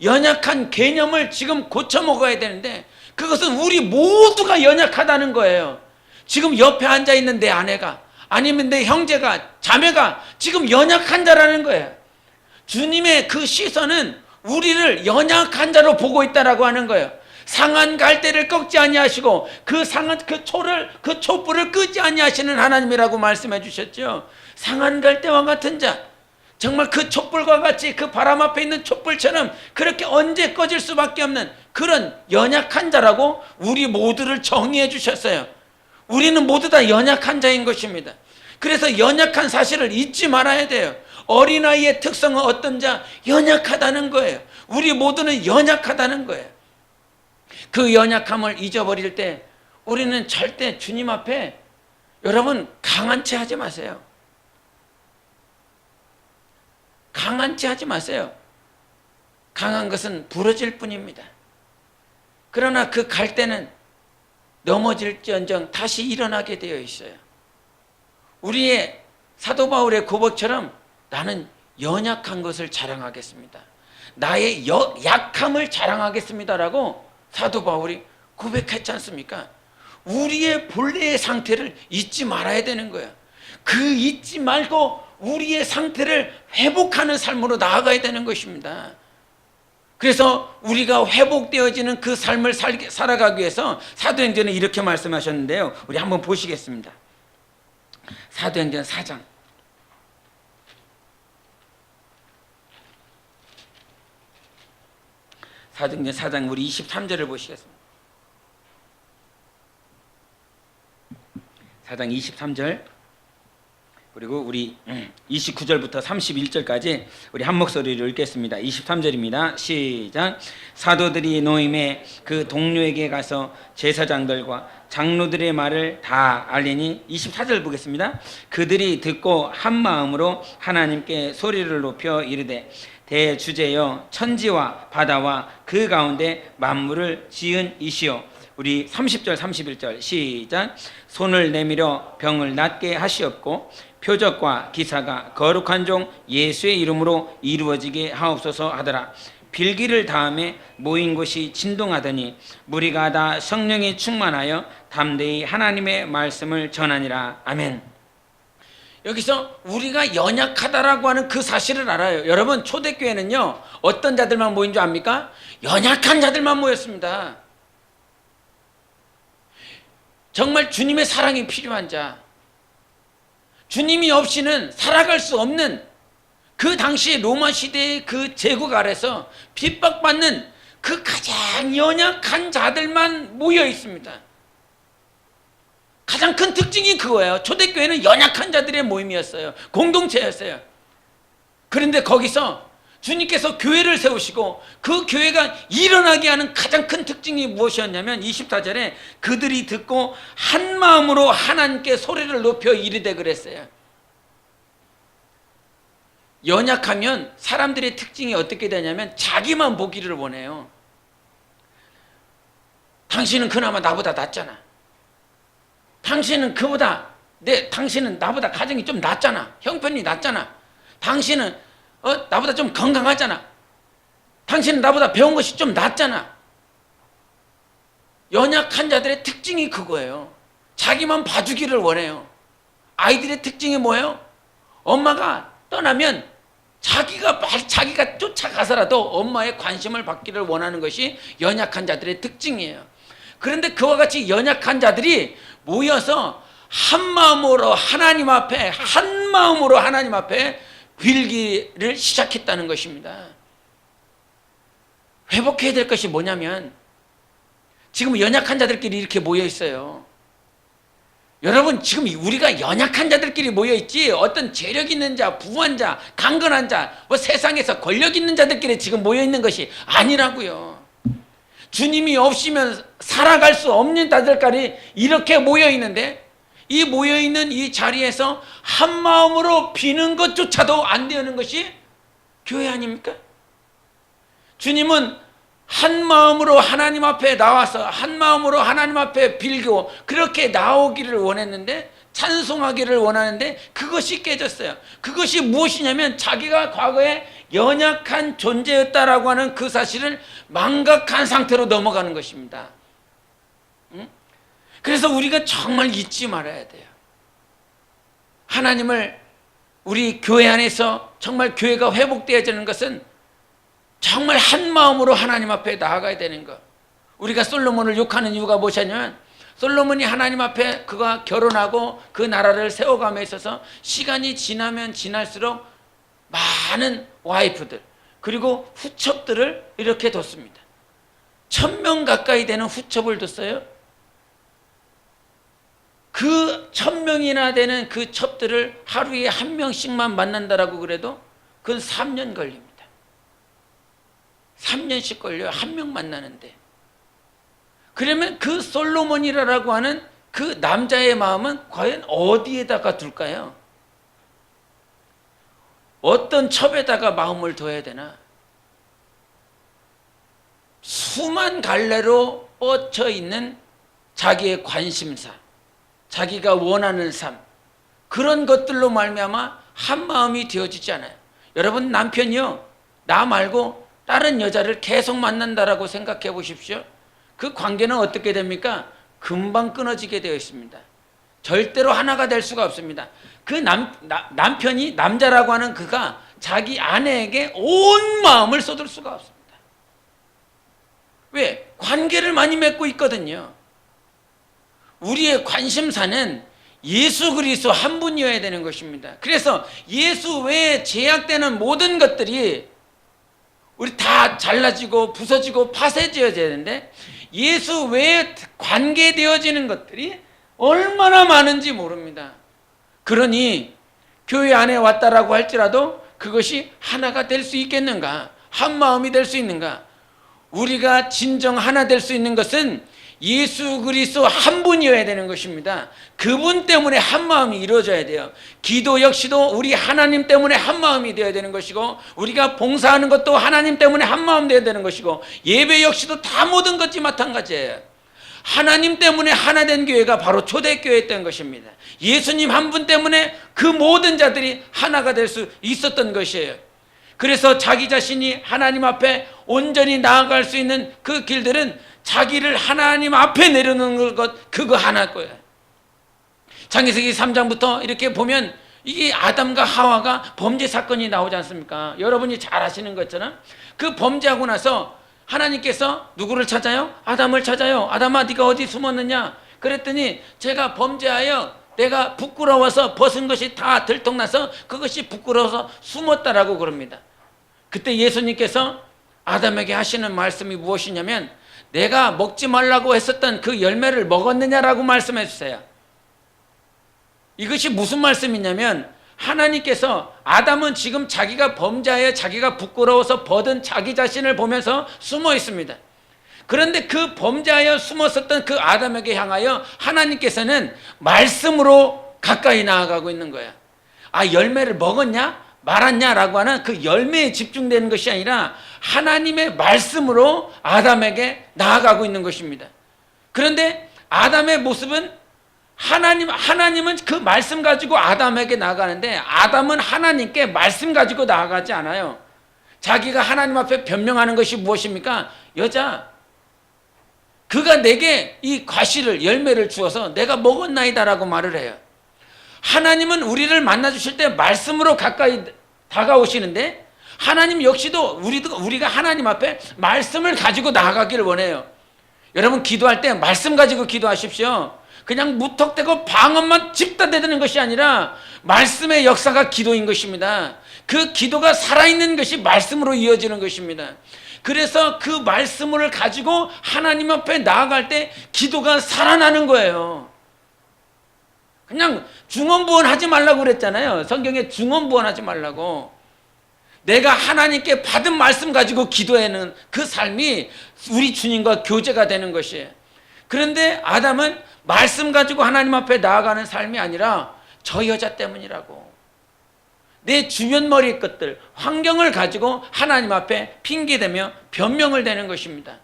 [SPEAKER 1] 연약한 개념을 지금 고쳐 먹어야 되는데 그것은 우리 모두가 연약하다는 거예요. 지금 옆에 앉아 있는 내 아내가, 아니면 내 형제가, 자매가 지금 연약한 자라는 거예요. 주님의 그 시선은 우리를 연약한 자로 보고 있다라고 하는 거예요. 상한 갈대를 꺾지 아니하시고 그 촛불을 끄지 아니하시는 하나님이라고 말씀해 주셨죠. 상한 갈대와 같은 자, 정말 그 촛불과 같이 그 바람 앞에 있는 촛불처럼 그렇게 언제 꺼질 수밖에 없는 그런 연약한 자라고 우리 모두를 정의해 주셨어요. 우리는 모두 다 연약한 자인 것입니다. 그래서 연약한 사실을 잊지 말아야 돼요. 어린아이의 특성은 어떤 자? 연약하다는 거예요. 우리 모두는 연약하다는 거예요. 그 연약함을 잊어버릴 때 우리는 절대 주님 앞에, 여러분, 강한 채 하지 마세요. 강한 채 하지 마세요. 강한 것은 부러질 뿐입니다. 그러나 그 갈 때는 넘어질지언정 다시 일어나게 되어 있어요. 우리의 사도 바울의 고백처럼 나는 연약한 것을 자랑하겠습니다. 나의 약함을 자랑하겠습니다라고 사도 바울이 고백했지 않습니까? 우리의 본래의 상태를 잊지 말아야 되는 거예요. 그 잊지 말고 우리의 상태를 회복하는 삶으로 나아가야 되는 것입니다. 그래서 우리가 회복되어지는 그 삶을 살아가기 위해서 사도행전에 이렇게 말씀하셨는데요, 우리 한번 보시겠습니다. 사도행전 4장 사도행전 4장 우리 23절을 보시겠습니다. 4장 23절 그리고 우리 29절부터 31절까지 우리 한 목소리로 읽겠습니다. 23절입니다. 시작. 사도들이 노임에 그 동료에게 가서 제사장들과 장로들의 말을 다 알리니, 24절 보겠습니다. 그들이 듣고 한 마음으로 하나님께 소리를 높여 이르되, 대주제여 천지와 바다와 그 가운데 만물을 지은 이시여. 우리 30절 31절 시작. 손을 내밀어 병을 낫게 하시옵고 표적과 기사가 거룩한 종 예수의 이름으로 이루어지게 하옵소서 하더라. 빌기를 다음에 모인 곳이 진동하더니 무리가 다 성령이 충만하여 담대히 하나님의 말씀을 전하니라. 아멘. 여기서 우리가 연약하다라고 하는 그 사실을 알아요. 여러분, 초대교회는요 어떤 자들만 모인 줄 압니까? 연약한 자들만 모였습니다. 정말 주님의 사랑이 필요한 자, 주님이 없이는 살아갈 수 없는 그 당시 로마 시대의 그 제국 아래서 핍박받는 그 가장 연약한 자들만 모여 있습니다. 가장 큰 특징이 그거예요. 초대교회는 연약한 자들의 모임이었어요. 공동체였어요. 그런데 거기서 주님께서 교회를 세우시고 그 교회가 일어나게 하는 가장 큰 특징이 무엇이었냐면 24절에 그들이 듣고 한 마음으로 하나님께 소리를 높여 이르되 그랬어요. 연약하면 사람들의 특징이 어떻게 되냐면 자기만 보기를 원해요. 당신은 그나마 나보다 낫잖아. 당신은 당신은 나보다 가정이 좀 낫잖아. 형편이 낫잖아. 당신은 나보다 좀 건강하잖아. 당신은 나보다 배운 것이 좀 낫잖아. 연약한 자들의 특징이 그거예요. 자기만 봐주기를 원해요. 아이들의 특징이 뭐예요? 엄마가 떠나면 자기가 쫓아가서라도 엄마의 관심을 받기를 원하는 것이 연약한 자들의 특징이에요. 그런데 그와 같이 연약한 자들이 모여서 한 마음으로 하나님 앞에 빌기를 시작했다는 것입니다. 회복해야 될 것이 뭐냐면 지금 연약한 자들끼리 이렇게 모여 있어요. 여러분, 지금 우리가 연약한 자들끼리 모여 있지 어떤 재력 있는 자, 부한 자, 강건한 자, 세상에서 권력 있는 자들끼리 지금 모여 있는 것이 아니라고요. 주님이 없으면 살아갈 수 없는 자들끼리 이렇게 모여 있는데, 이 모여 있는 이 자리에서 한 마음으로 비는 것조차도 안 되는 것이 교회 아닙니까? 주님은 한 마음으로 하나님 앞에 나와서 한 마음으로 하나님 앞에 빌고 그렇게 나오기를 원했는데, 찬송하기를 원하는데 그것이 깨졌어요. 그것이 무엇이냐면 자기가 과거에 연약한 존재였다라고 하는 그 사실을 망각한 상태로 넘어가는 것입니다. 그래서 우리가 정말 잊지 말아야 돼요. 하나님을 우리 교회 안에서 정말 교회가 회복되어지는 것은 정말 한 마음으로 하나님 앞에 나아가야 되는 것. 우리가 솔로몬을 욕하는 이유가 무엇이냐면 솔로몬이 하나님 앞에 그가 결혼하고 그 나라를 세워감에 있어서 시간이 지나면 지날수록 많은 와이프들 그리고 후첩들을 이렇게 뒀습니다. 1000명 가까이 되는 후첩을 뒀어요. 그 1000명이나 되는 그 첩들을 하루에 한 명씩만 만난다라고 그래도 그건 3년 걸립니다. 3년씩 걸려요. 한 명 만나는데. 그러면 그 솔로몬이라고 하는 그 남자의 마음은 과연 어디에다가 둘까요? 어떤 첩에다가 마음을 둬야 되나? 수만 갈래로 뻗쳐 있는 자기의 관심사, 자기가 원하는 삶, 그런 것들로 말미암아 한 마음이 되어지지 않아요. 여러분, 남편이요, 나 말고 다른 여자를 계속 만난다라고 생각해 보십시오. 그 관계는 어떻게 됩니까? 금방 끊어지게 되어 있습니다. 절대로 하나가 될 수가 없습니다. 그 남편이, 남자라고 하는 그가 자기 아내에게 온 마음을 쏟을 수가 없습니다. 왜? 관계를 많이 맺고 있거든요. 우리의 관심사는 예수 그리스도 한 분이어야 되는 것입니다. 그래서 예수 외에 제약되는 모든 것들이 우리 다 잘라지고 부서지고 파쇄되어야 되는데, 예수 외에 관계되어지는 것들이 얼마나 많은지 모릅니다. 그러니 교회 안에 왔다라고 할지라도 그것이 하나가 될 수 있겠는가? 한 마음이 될 수 있는가? 우리가 진정 하나 될 수 있는 것은 예수 그리스도 한 분이어야 되는 것입니다. 그분 때문에 한 마음이 이루어져야 돼요. 기도 역시도 우리 하나님 때문에 한 마음이 되어야 되는 것이고, 우리가 봉사하는 것도 하나님 때문에 한 마음 되어야 되는 것이고, 예배 역시도 다 모든 것이 마찬가지예요. 하나님 때문에 하나 된 교회가 바로 초대교회였던 것입니다. 예수님 한 분 때문에 그 모든 자들이 하나가 될 수 있었던 것이에요. 그래서 자기 자신이 하나님 앞에 온전히 나아갈 수 있는 그 길들은 자기를 하나님 앞에 내려놓는 것, 그거 하나일 거예요. 창세기 3장부터 이렇게 보면 이게 아담과 하와가 범죄 사건이 나오지 않습니까? 여러분이 잘 아시는 것처럼 그 범죄하고 나서 하나님께서 누구를 찾아요? 아담을 찾아요. 아담아, 네가 어디 숨었느냐? 그랬더니 제가 범죄하여 내가 부끄러워서 벗은 것이 다 들통나서 그것이 부끄러워서 숨었다라고 그럽니다. 그때 예수님께서 아담에게 하시는 말씀이 무엇이냐면, 내가 먹지 말라고 했었던 그 열매를 먹었느냐라고 말씀해 주세요. 이것이 무슨 말씀이냐면, 하나님께서 아담은 지금 자기가 범죄하여 자기가 부끄러워서 벗은 자기 자신을 보면서 숨어 있습니다. 그런데 그 범죄하여 숨었었던 그 아담에게 향하여 하나님께서는 말씀으로 가까이 나아가고 있는 거야. 아, 열매를 먹었냐? 말았냐라고 하는 그 열매에 집중되는 것이 아니라 하나님의 말씀으로 아담에게 나아가고 있는 것입니다. 그런데 아담의 모습은 하나님은 그 말씀 가지고 아담에게 나아가는데 아담은 하나님께 말씀 가지고 나아가지 않아요. 자기가 하나님 앞에 변명하는 것이 무엇입니까? 여자, 그가 내게 이 과실을 열매를 주어서 내가 먹었나이다라고 말을 해요. 하나님은 우리를 만나 주실 때 말씀으로 가까이 다가오시는데 하나님 역시도 우리가 하나님 앞에 말씀을 가지고 나아가기를 원해요. 여러분 기도할 때 말씀 가지고 기도하십시오. 그냥 무턱대고 방언만 집다대는 것이 아니라 말씀의 역사가 기도인 것입니다. 그 기도가 살아있는 것이 말씀으로 이어지는 것입니다. 그래서 그 말씀을 가지고 하나님 앞에 나아갈 때 기도가 살아나는 거예요. 그냥 중언부언 하지 말라고 그랬잖아요. 성경에 중언부언 하지 말라고. 내가 하나님께 받은 말씀 가지고 기도하는 그 삶이 우리 주님과 교제가 되는 것이에요. 그런데 아담은 말씀 가지고 하나님 앞에 나아가는 삶이 아니라 저 여자 때문이라고. 내 주변머리의 것들, 환경을 가지고 하나님 앞에 핑계대며 변명을 대는 것입니다.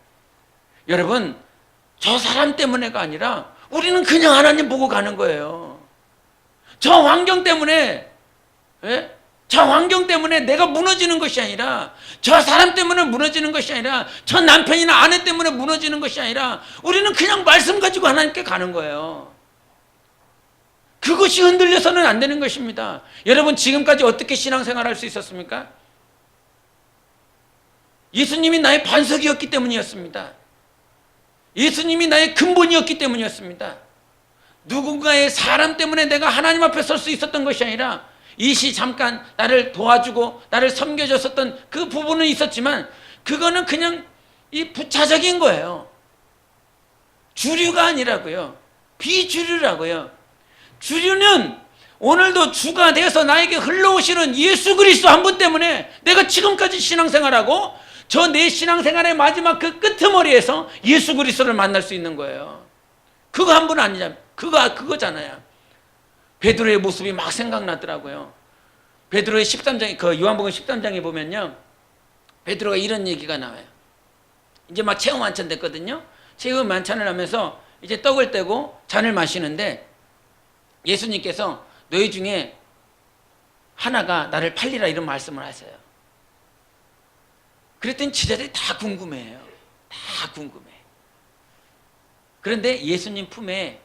[SPEAKER 1] 여러분, 저 사람 때문에가 아니라 우리는 그냥 하나님 보고 가는 거예요. 저 환경 때문에, 저 환경 때문에 내가 무너지는 것이 아니라, 저 사람 때문에 무너지는 것이 아니라, 저 남편이나 아내 때문에 무너지는 것이 아니라 우리는 그냥 말씀 가지고 하나님께 가는 거예요. 그것이 흔들려서는 안 되는 것입니다. 여러분 지금까지 어떻게 신앙생활할 수 있었습니까? 예수님이 나의 반석이었기 때문이었습니다. 예수님이 나의 근본이었기 때문이었습니다. 누군가의 사람 때문에 내가 하나님 앞에 설 수 있었던 것이 아니라 이시 잠깐 나를 도와주고 나를 섬겨줬었던 그 부분은 있었지만 그거는 그냥 이 부차적인 거예요. 주류가 아니라고요. 비주류라고요. 주류는 오늘도 주가 되어서 나에게 흘러오시는 예수 그리스도 한 분 때문에 내가 지금까지 신앙생활하고 저 내 신앙생활의 마지막 그 끄트머리에서 예수 그리스도를 만날 수 있는 거예요. 그거 한 분 아니냐? 그거잖아요. 베드로의 모습이 막 생각나더라고요. 베드로의 13장에 그 요한복음 13장에 보면요. 베드로가 이런 얘기가 나와요. 이제 막 체험 만찬 됐거든요. 체험 만찬을 하면서 이제 떡을 떼고 잔을 마시는데 예수님께서 너희 중에 하나가 나를 팔리라 이런 말씀을 하세요. 그랬더니 제자들이 다 궁금해요. 다 궁금해. 그런데 예수님 품에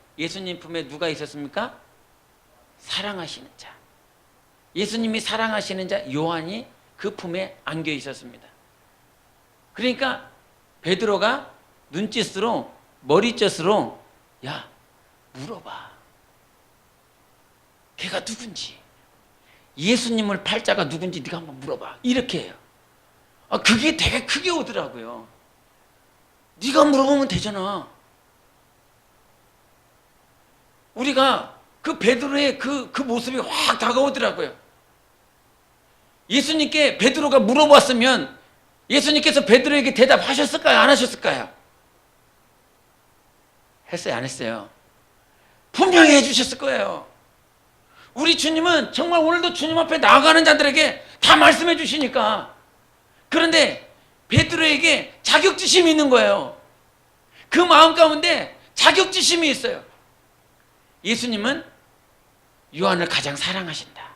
[SPEAKER 1] 누가 있었습니까? 사랑하시는 자. 예수님이 사랑하시는 자 요한이 그 품에 안겨 있었습니다. 그러니까 베드로가 눈짓으로 머리젓으로 야 물어봐. 걔가 누군지, 예수님을 팔자가 누군지 네가 한번 물어봐. 이렇게 해요. 그게 되게 크게 오더라고요. 네가 물어보면 되잖아. 우리가 그 베드로의 그 모습이 확 다가오더라고요. 예수님께 베드로가 물어봤으면 예수님께서 베드로에게 대답하셨을까요? 안 하셨을까요? 했어요? 안 했어요? 분명히 해주셨을 거예요. 우리 주님은 정말 오늘도 주님 앞에 나아가는 자들에게 다 말씀해 주시니까. 그런데 베드로에게 자격지심이 있는 거예요. 그 마음 가운데 자격지심이 있어요. 예수님은 요한을 가장 사랑하신다.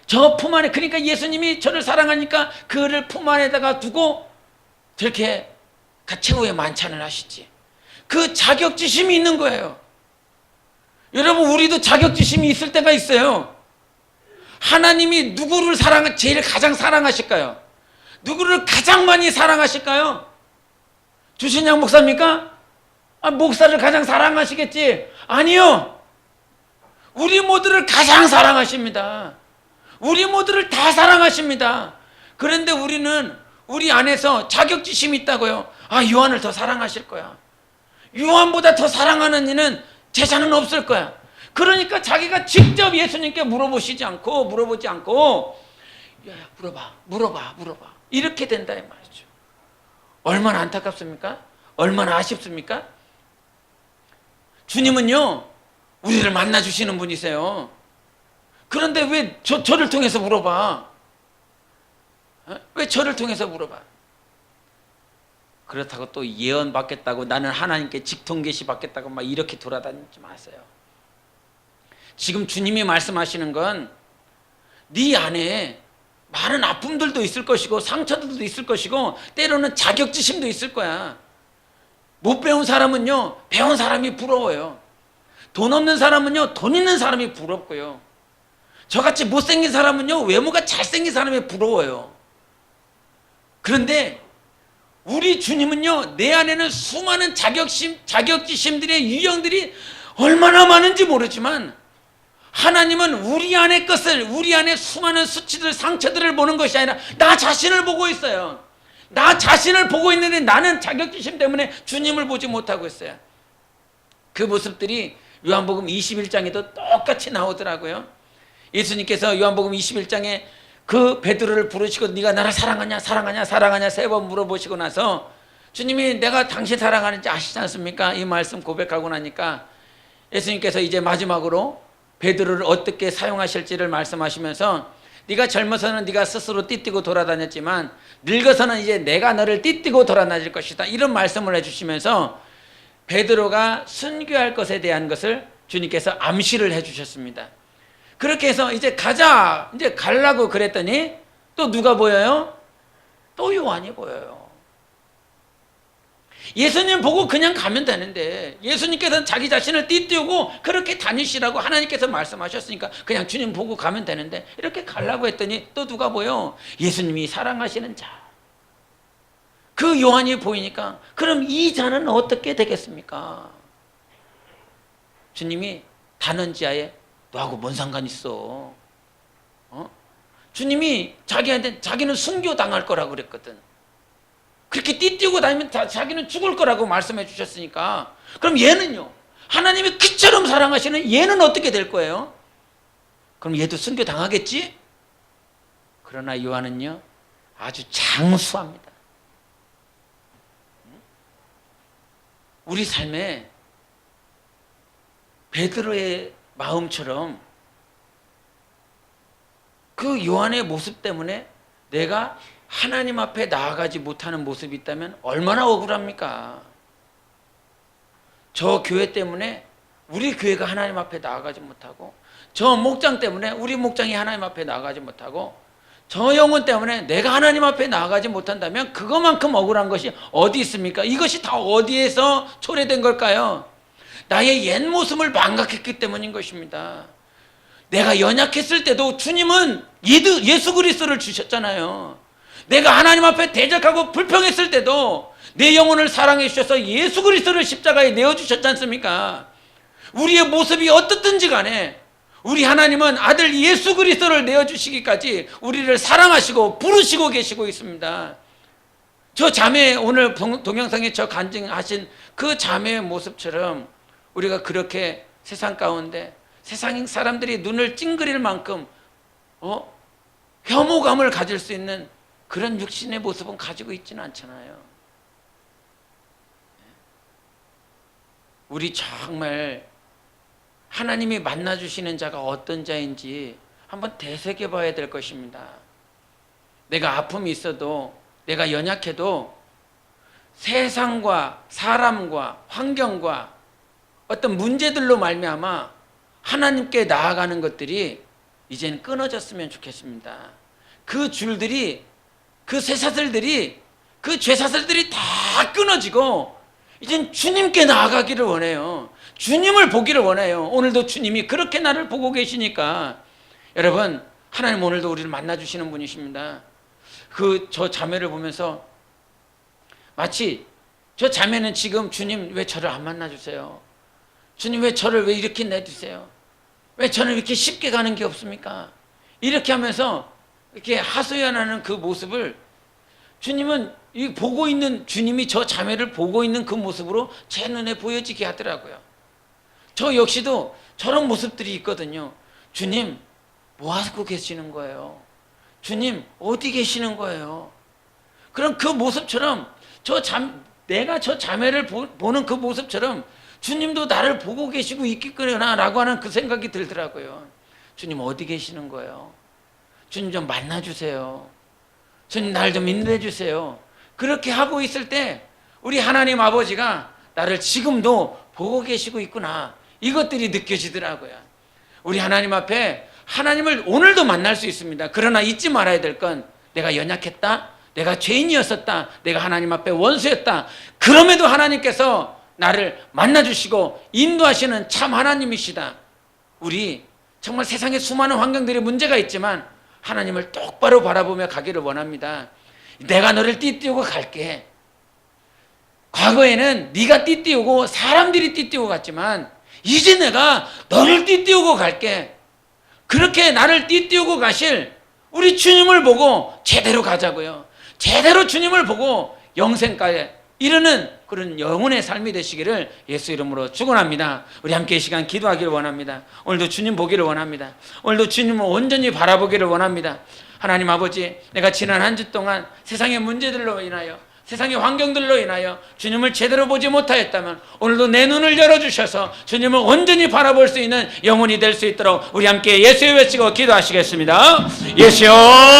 [SPEAKER 1] 저 품 안에, 그러니까 예수님이 저를 사랑하니까 그를 품 안에다가 두고 저렇게 최후의 만찬을 하시지. 그 자격지심이 있는 거예요. 여러분 우리도 자격지심이 있을 때가 있어요. 하나님이 누구를 제일 가장 사랑하실까요? 누구를 가장 많이 사랑하실까요? 주신양 목사입니까? 목사를 가장 사랑하시겠지? 아니요. 우리 모두를 가장 사랑하십니다. 우리 모두를 다 사랑하십니다. 그런데 우리는 우리 안에서 자격지심이 있다고요. 요한을 더 사랑하실 거야. 요한보다 더 사랑하는 이는 제자는 없을 거야. 그러니까 자기가 직접 예수님께 물어보지 않고 야, 물어봐 이렇게 된다 이 말이죠. 얼마나 안타깝습니까? 얼마나 아쉽습니까? 주님은요 우리를 만나 주시는 분이세요. 그런데 왜 저를 통해서 물어봐? 왜 저를 통해서 물어봐? 그렇다고 또 예언 받겠다고 나는 하나님께 직통 계시 받겠다고 막 이렇게 돌아다니지 마세요. 지금 주님이 말씀하시는 건 네 안에 많은 아픔들도 있을 것이고 상처들도 있을 것이고 때로는 자격지심도 있을 거야. 못 배운 사람은요, 배운 사람이 부러워요. 돈 없는 사람은요, 돈 있는 사람이 부럽고요. 저같이 못생긴 사람은요, 외모가 잘생긴 사람이 부러워요. 그런데 우리 주님은요, 내 안에는 수많은 자격지심들의 유형들이 얼마나 많은지 모르지만 하나님은 우리 안의 것을, 우리 안에 수많은 수치들, 상처들을 보는 것이 아니라 나 자신을 보고 있어요. 나 자신을 보고 있는데 나는 자격지심 때문에 주님을 보지 못하고 있어요. 그 모습들이 요한복음 21장에도 똑같이 나오더라고요. 예수님께서 요한복음 21장에 그 베드로를 부르시고 네가 나를 사랑하냐 사랑하냐 사랑하냐 3번 물어보시고 나서 주님이 내가 당신 사랑하는지 아시지 않습니까? 이 말씀 고백하고 나니까 예수님께서 이제 마지막으로 베드로를 어떻게 사용하실지를 말씀하시면서 네가 젊어서는 네가 스스로 띠뛰고 돌아다녔지만 늙어서는 이제 내가 너를 띠뛰고 돌아다닐 것이다, 이런 말씀을 해주시면서 베드로가 순교할 것에 대한 것을 주님께서 암시를 해주셨습니다. 그렇게 해서 이제 가자, 이제 가려고 그랬더니 또 누가 보여요? 또 요한이 보여요. 예수님 보고 그냥 가면 되는데 예수님께서는 자기 자신을 띠띠우고 그렇게 다니시라고 하나님께서 말씀하셨으니까 그냥 주님 보고 가면 되는데 이렇게 가려고 했더니 또 누가 보여? 예수님이 사랑하시는 자. 그 요한이 보이니까 그럼 이 자는 어떻게 되겠습니까? 주님이 단언지하에 너하고 뭔 상관 있어? 주님이 자기한테 자기는 순교당할 거라고 그랬거든. 그렇게 띠뛰고 다니면 자기는 죽을 거라고 말씀해 주셨으니까 그럼 얘는요, 하나님이 그처럼 사랑하시는 얘는 어떻게 될 거예요? 그럼 얘도 순교당하겠지? 그러나 요한은요 아주 장수합니다. 우리 삶에 베드로의 마음처럼 그 요한의 모습 때문에 내가 하나님 앞에 나아가지 못하는 모습이 있다면 얼마나 억울합니까? 저 교회 때문에 우리 교회가 하나님 앞에 나아가지 못하고, 저 목장 때문에 우리 목장이 하나님 앞에 나아가지 못하고, 저 영혼 때문에 내가 하나님 앞에 나아가지 못한다면 그것만큼 억울한 것이 어디 있습니까? 이것이 다 어디에서 초래된 걸까요? 나의 옛 모습을 망각했기 때문인 것입니다. 내가 연약했을 때도 주님은 예수 그리스도를 주셨잖아요. 내가 하나님 앞에 대적하고 불평했을 때도 내 영혼을 사랑해 주셔서 예수 그리스도를 십자가에 내어주셨지 않습니까? 우리의 모습이 어떻든지 간에 우리 하나님은 아들 예수 그리스도를 내어주시기까지 우리를 사랑하시고 부르시고 계시고 있습니다. 저 자매, 오늘 동영상에 저 간증하신 그 자매의 모습처럼 우리가 그렇게 세상 가운데 세상 사람들이 눈을 찡그릴 만큼 혐오감을 가질 수 있는 그런 육신의 모습은 가지고 있지는 않잖아요. 우리 정말 하나님이 만나주시는 자가 어떤 자인지 한번 되새겨 봐야 될 것입니다. 내가 아픔이 있어도, 내가 연약해도 세상과 사람과 환경과 어떤 문제들로 말미암아 하나님께 나아가는 것들이 이제는 끊어졌으면 좋겠습니다. 그 줄들이, 그 쇠사슬들이, 그 죄사슬들이 다 끊어지고 이젠 주님께 나아가기를 원해요. 주님을 보기를 원해요. 오늘도 주님이 그렇게 나를 보고 계시니까 여러분, 하나님 오늘도 우리를 만나주시는 분이십니다. 저 자매를 보면서 마치 저 자매는 지금 주님 왜 저를 안 만나주세요? 주님 왜 저를 왜 이렇게 내주세요? 왜 저는 이렇게 쉽게 가는 게 없습니까? 이렇게 하면서 이렇게 하소연하는 그 모습을 주님은 보고 있는, 주님이 저 자매를 보고 있는 그 모습으로 제 눈에 보여지게 하더라고요. 저 역시도 저런 모습들이 있거든요. 주님 뭐 하고 계시는 거예요? 주님 어디 계시는 거예요? 그럼 그 모습처럼 내가 저 자매를 보는 그 모습처럼 주님도 나를 보고 계시고 있겠구나 라고 하는 그 생각이 들더라고요. 주님 어디 계시는 거예요? 주님 좀 만나주세요. 주님 날 좀 인도해주세요. 그렇게 하고 있을 때 우리 하나님 아버지가 나를 지금도 보고 계시고 있구나, 이것들이 느껴지더라고요. 우리 하나님 앞에 하나님을 오늘도 만날 수 있습니다. 그러나 잊지 말아야 될 건, 내가 연약했다, 내가 죄인이었었다, 내가 하나님 앞에 원수였다. 그럼에도 하나님께서 나를 만나주시고 인도하시는 참 하나님이시다. 우리 정말 세상에 수많은 환경들이 문제가 있지만 하나님을 똑바로 바라보며 가기를 원합니다. 내가 너를 띠띠우고 갈게. 과거에는 네가 띠띠우고 사람들이 띠띠우고 갔지만 이제 내가 너를 띠띠우고 갈게. 그렇게 나를 띠띠우고 가실 우리 주님을 보고 제대로 가자고요. 제대로 주님을 보고 영생가에 이르는 그런 영혼의 삶이 되시기를 예수 이름으로 축원합니다. 우리 함께 이 시간 기도하기를 원합니다. 오늘도 주님 보기를 원합니다. 오늘도 주님을 온전히 바라보기를 원합니다. 하나님 아버지, 내가 지난 한 주 동안 세상의 문제들로 인하여, 세상의 환경들로 인하여 주님을 제대로 보지 못하였다면 오늘도 내 눈을 열어주셔서 주님을 온전히 바라볼 수 있는 영혼이 될 수 있도록 우리 함께 예수의 외치고 기도하시겠습니다. 예수여.